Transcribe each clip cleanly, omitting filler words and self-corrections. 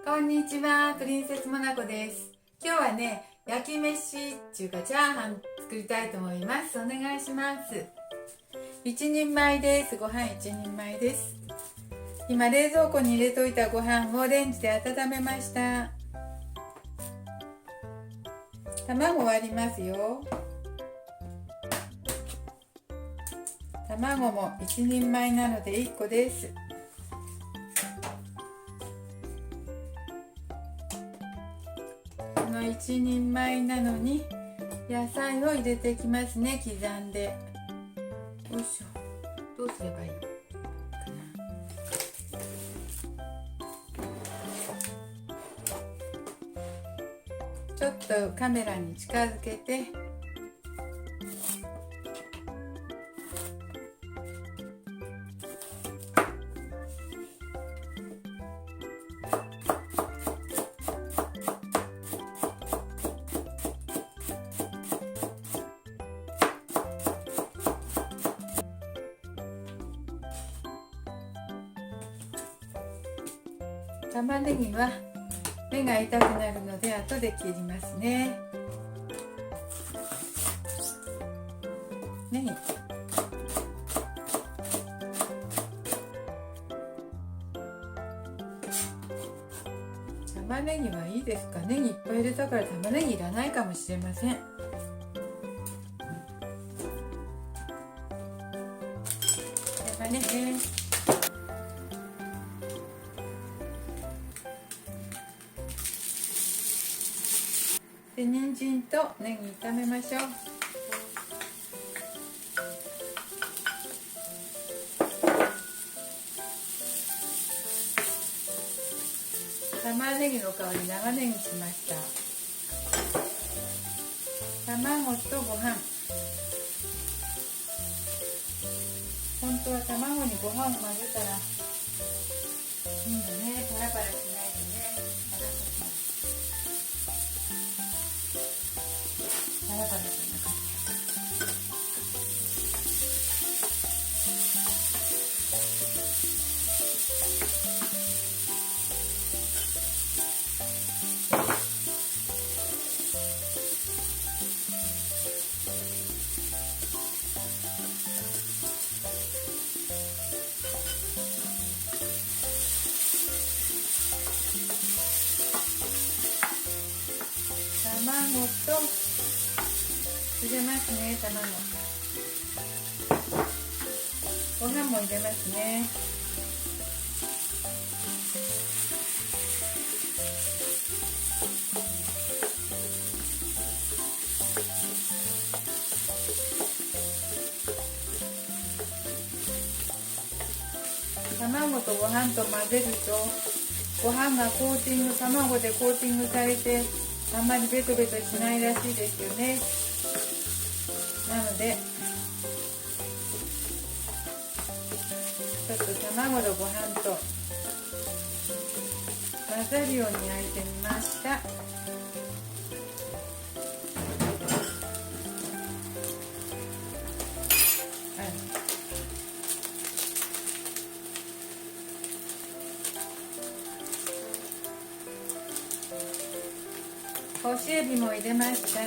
こんにちは、プリンセスモナコです。今日はね、焼き飯っていうかチャーハン作りたいと思います。お願いします。1人前です。ご飯1人前です。今冷蔵庫に入れといたご飯をレンジで温めました。卵割りますよ。卵も1人前なので1個です。この1人前なのに野菜を入れていきますね、刻んで。よいしょ、どうすればいいかな。ちょっとカメラに近づけて、玉ねぎは目が痛くなるので後で切りますね。ネギ、玉ねぎはいいですか。ネギいっぱい入れたから玉ねぎいらないかもしれません。玉ねぎで、人参とネギ炒めましょう。玉ねぎの香り長ネギしました。卵とご飯、本当は卵にご飯を混ぜたらいいんだね。パラパラしないでね。パラパラしなかった。卵と入れますね。ご飯も入れますね。卵とご飯と混ぜるとご飯が卵でコーティングされてあんまりベトベトしないらしいですよね。なのでちょっと卵とご飯と混ざるように焼いてみました。干しエビも入れました。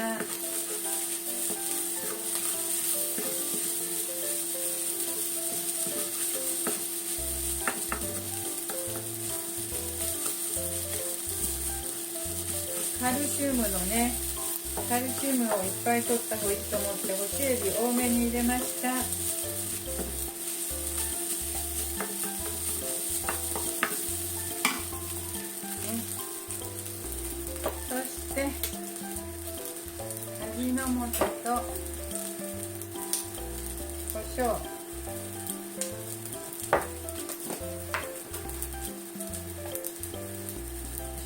カルシウムをいっぱい取った方がいいと思って干しエビ多めに入れました。そして味の素と胡椒、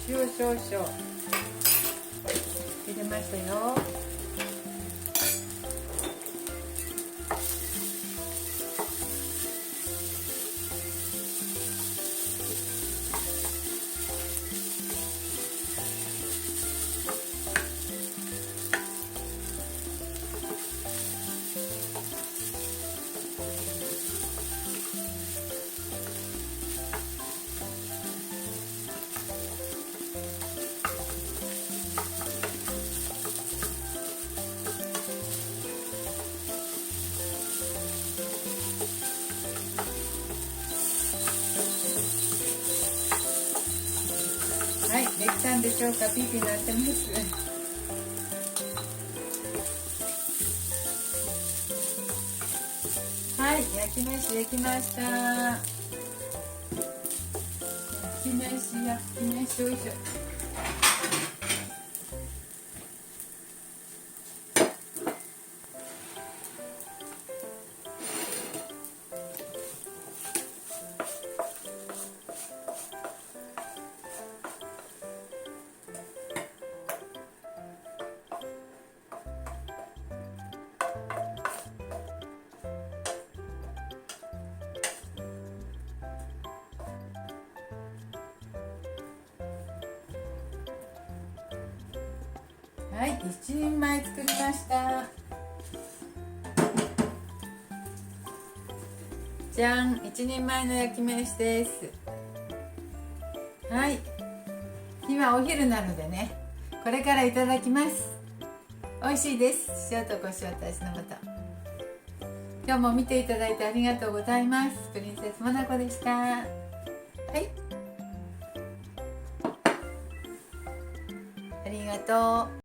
塩少々入れましたよ。んでしょうか。ピーピーなってます。はい、焼き飯できました。焼き飯よいしょ。はい、一人前作りました。じゃん、一人前の焼き飯です。はい、今お昼なのでね、これからいただきます。美味しいです。塩と胡椒と味の素。今日も見ていただいてありがとうございます。プリンセスモナコでした。はい、ありがとう。